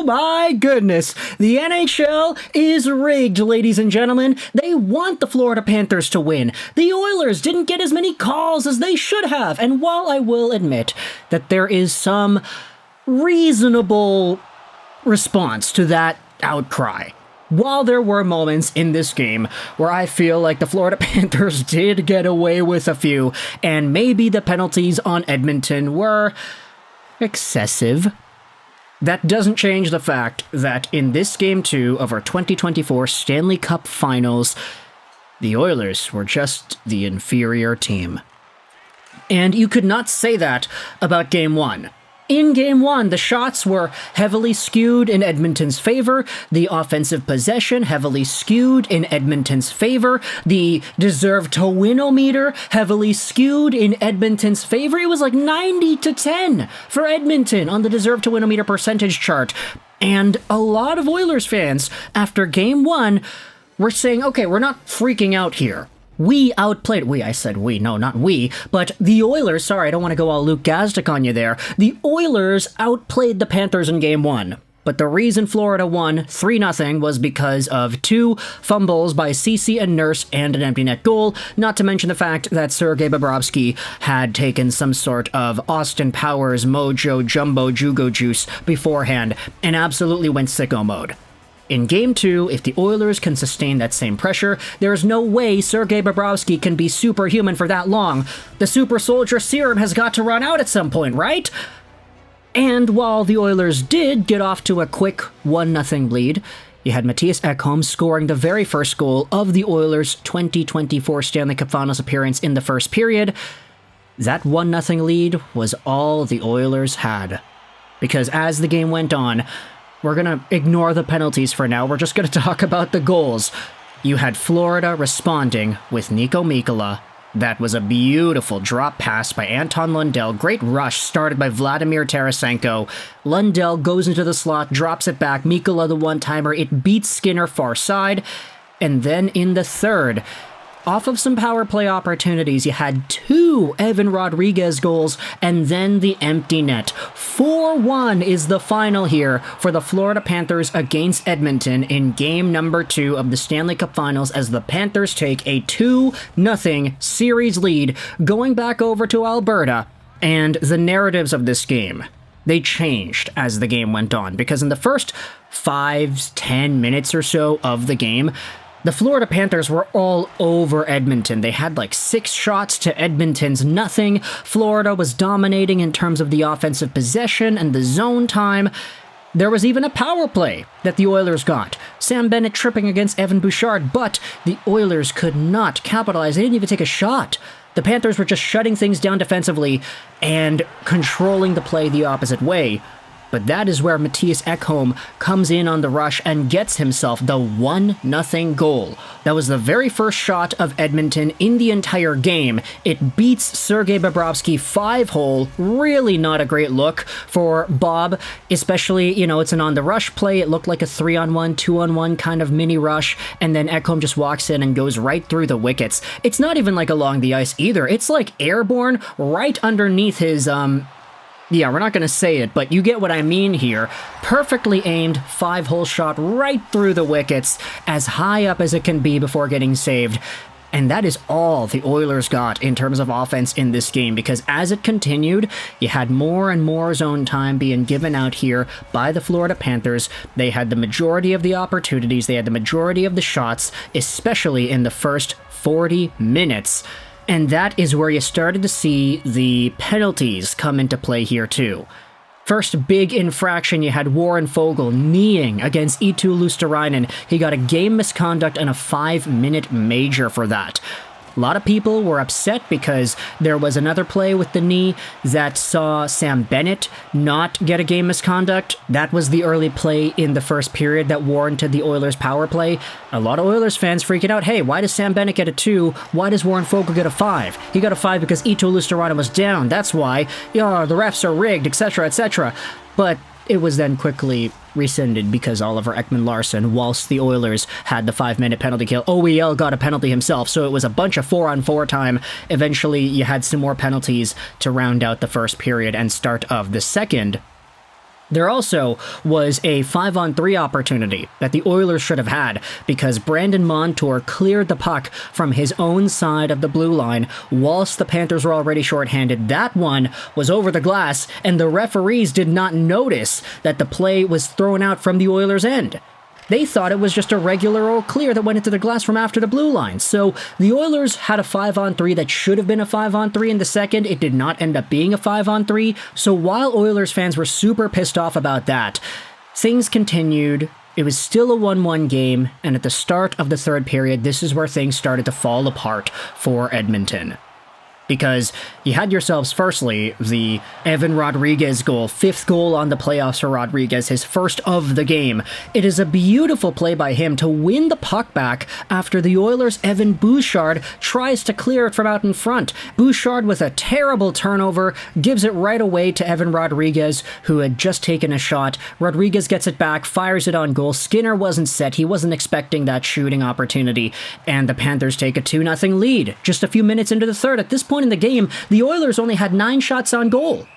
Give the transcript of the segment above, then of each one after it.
my goodness. The NHL is rigged, ladies and gentlemen. They want the Florida Panthers to win. The Oilers didn't get as many calls as they should have. And while I will admit that there is some reasonable response to that outcry, while there were moments in this game where I feel like the Florida Panthers did get away with a few, and maybe the penalties on Edmonton were excessive, that doesn't change the fact that in this Game 2 of our 2024 Stanley Cup Finals, the Oilers were just the inferior team. And you could not say that about Game 1. In Game 1, the shots were heavily skewed in Edmonton's favor, the offensive possession heavily skewed in Edmonton's favor, the deserve-to-win-o-meter heavily skewed in Edmonton's favor. It was like 90-10 for Edmonton on the deserve-to-win-o-meter percentage chart. And a lot of Oilers fans, after Game 1, were saying, okay, we're not freaking out here. We outplayed, I said we, no, not we, but the Oilers, sorry, I don't want to go all Luke Gazdic on you there. The Oilers outplayed the Panthers in Game 1. But the reason Florida won 3-0 was because of 2 fumbles by Ceci and Nurse and an empty net goal, not to mention the fact that Sergei Bobrovsky had taken some sort of Austin Powers Mojo Jumbo Jugo Juice beforehand and absolutely went sicko mode. In Game 2, if the Oilers can sustain that same pressure, there is no way Sergei Bobrovsky can be superhuman for that long. The super soldier serum has got to run out at some point, right? And while the Oilers did get off to a quick 1-0 lead, you had Mattias Ekholm scoring the very first goal of the Oilers' 2024 Stanley Cup Finals appearance in the first period. That 1-0 lead was all the Oilers had. Because as the game went on, we're going to ignore the penalties for now. We're just going to talk about the goals. You had Florida responding with Nico Mikkola. That was a beautiful drop pass by Anton Lundell. Great rush started by Vladimir Tarasenko. Lundell goes into the slot, drops it back. Mikkola the one-timer. It beats Skinner far side. And then in the third, off of some power play opportunities, you had 2 Evan Rodriguez goals and then the empty net. 4-1 is the final here for the Florida Panthers against Edmonton in Game number 2 of the Stanley Cup Finals as the Panthers take a 2-0 series lead going back over to Alberta. And the narratives of this game, they changed as the game went on, because in the first 5-10 minutes or so of the game, the Florida Panthers were all over Edmonton. They had like 6 shots to Edmonton's nothing. Florida was dominating in terms of the offensive possession and the zone time. There was even a power play that the Oilers got. Sam Bennett tripping against Evan Bouchard, but the Oilers could not capitalize. They didn't even take a shot. The Panthers were just shutting things down defensively and controlling the play the opposite way. But that is where Mattias Ekholm comes in on the rush and gets himself the 1-0 goal. That was the very first shot of Edmonton in the entire game. It beats Sergei Bobrovsky 5-hole. Really not a great look for Bob, especially, it's an on-the-rush play. It looked like a 3-on-1, 2-on-1 kind of mini rush, and then Ekholm just walks in and goes right through the wickets. It's not even like along the ice either. It's like airborne right underneath his, yeah, we're not going to say it, but you get what I mean here. Perfectly aimed 5-hole shot right through the wickets, as high up as it can be before getting saved. And that is all the Oilers got in terms of offense in this game, because as it continued, you had more and more zone time being given out here by the Florida Panthers. They had the majority of the opportunities, they had the majority of the shots, especially in the first 40 minutes. And that is where you started to see the penalties come into play here too. First big infraction, you had Warren Foegele kneeing against Eetu Luostarinen. He got a game misconduct and a 5-minute major for that. A lot of people were upset because there was another play with the knee that saw Sam Bennett not get a game misconduct. That was the early play in the first period that warranted the Oilers' power play. A lot of Oilers fans freaking out, hey, why does Sam Bennett get a 2? Why does Warren Foegele get a 5? He got a 5 because Eetu Luostarinen was down. That's why. The refs are rigged, etc., etc. But it was then quickly rescinded because Oliver Ekman-Larsson, whilst the Oilers had the 5-minute penalty kill, OEL got a penalty himself, so it was a bunch of 4-on-4 time. Eventually, you had some more penalties to round out the first period and start of the second. There also was a 5-on-3 opportunity that the Oilers should have had because Brandon Montour cleared the puck from his own side of the blue line whilst the Panthers were already shorthanded. That one was over the glass, and the referees did not notice that the play was thrown out from the Oilers' end. They thought it was just a regular old clear that went into the glass from after the blue line. So the Oilers had a 5-on-3 that should have been a 5-on-3 in the second. It did not end up being a 5-on-3. So while Oilers fans were super pissed off about that, things continued. It was still a 1-1 game, and at the start of the third period, this is where things started to fall apart for Edmonton. Because you had yourselves, firstly, the Evan Rodriguez goal, 5th goal on the playoffs for Rodriguez, his first of the game. It is a beautiful play by him to win the puck back after the Oilers' Evan Bouchard tries to clear it from out in front. Bouchard, with a terrible turnover, gives it right away to Evan Rodriguez, who had just taken a shot. Rodriguez gets it back, fires it on goal. Skinner wasn't set. He wasn't expecting that shooting opportunity, and the Panthers take a 2-0 lead just a few minutes into the third. At this point in the game, the Oilers only had 9 shots on goal.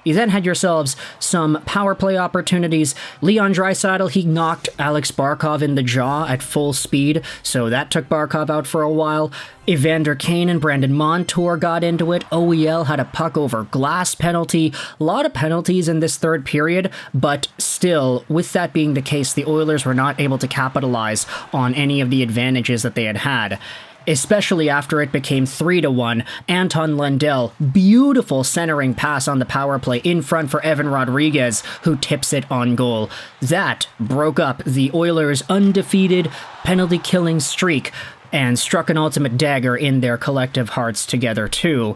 You then had yourselves some power play opportunities. Leon Draisaitl, he knocked Alex Barkov in the jaw at full speed, so that took Barkov out for a while. Evander, Kane, and Brandon Montour got into it. OEL had a puck over glass penalty. A lot of penalties in this third period, but still, with that being the case, the Oilers were not able to capitalize on any of the advantages that they had. Especially after it became 3-1. Anton Lundell, beautiful centering pass on the power play in front for Evan Rodriguez, who tips it on goal. That broke up the Oilers' undefeated penalty-killing streak and struck an ultimate dagger in their collective hearts together, too.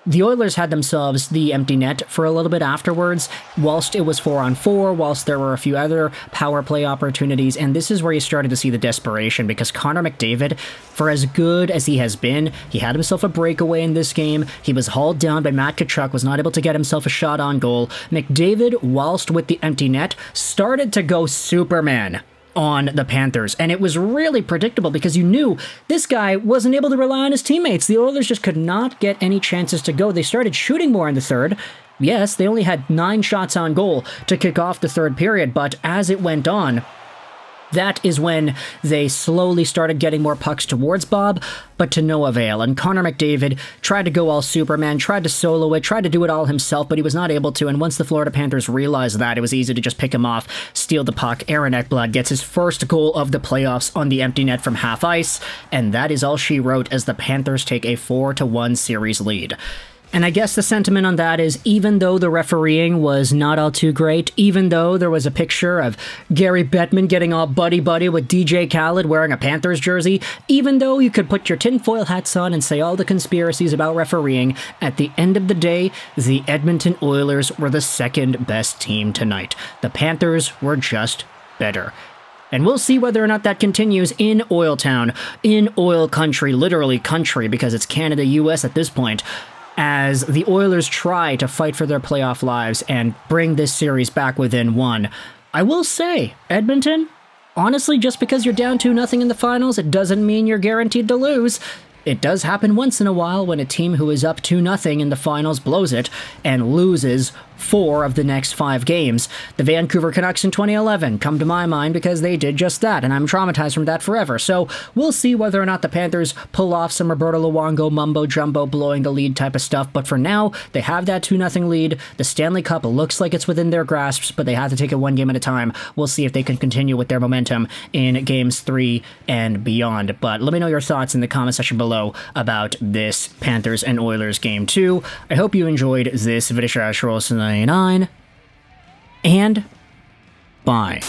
The Oilers had themselves the empty net for a little bit afterwards, whilst it was 4-on-4, whilst there were a few other power play opportunities, and this is where you started to see the desperation, because Connor McDavid, for as good as he has been, he had himself a breakaway in this game. He was hauled down by Matt Tkachuk, was not able to get himself a shot on goal. McDavid, whilst with the empty net, started to go Superman on the Panthers, and it was really predictable because you knew this guy wasn't able to rely on his teammates. The Oilers just could not get any chances to go. They started shooting more in the third. Yes, they only had 9 shots on goal to kick off the third period, but as it went on, that is when they slowly started getting more pucks towards Bob, but to no avail. And Connor McDavid tried to go all Superman, tried to solo it, tried to do it all himself, but he was not able to. And once the Florida Panthers realized that, it was easy to just pick him off, steal the puck. Aaron Ekblad gets his first goal of the playoffs on the empty net from half ice, and that is all she wrote as the Panthers take a 4-1 series lead. And I guess the sentiment on that is, even though the refereeing was not all too great, even though there was a picture of Gary Bettman getting all buddy-buddy with DJ Khaled wearing a Panthers jersey, even though you could put your tinfoil hats on and say all the conspiracies about refereeing, at the end of the day, the Edmonton Oilers were the second best team tonight. The Panthers were just better. And we'll see whether or not that continues in Oil Town, in oil country, literally country, because it's Canada, US at this point, as the Oilers try to fight for their playoff lives and bring this series back within 1. I will say, Edmonton, honestly, just because you're down 2-0 in the finals, it doesn't mean you're guaranteed to lose. It does happen once in a while when a team who is up 2-0 in the finals blows it and loses 4 of the next 5 games. The Vancouver Canucks in 2011 come to my mind because they did just that, and I'm traumatized from that forever. So we'll see whether or not the Panthers pull off some Roberto Luongo mumbo-jumbo blowing the lead type of stuff, but for now, they have that 2-0 lead. The Stanley Cup looks like it's within their grasps, but they have to take it one game at a time. We'll see if they can continue with their momentum in Games 3 and beyond. But let me know your thoughts in the comment section below about this Panthers and Oilers Game 2. I hope you enjoyed this video. And bye.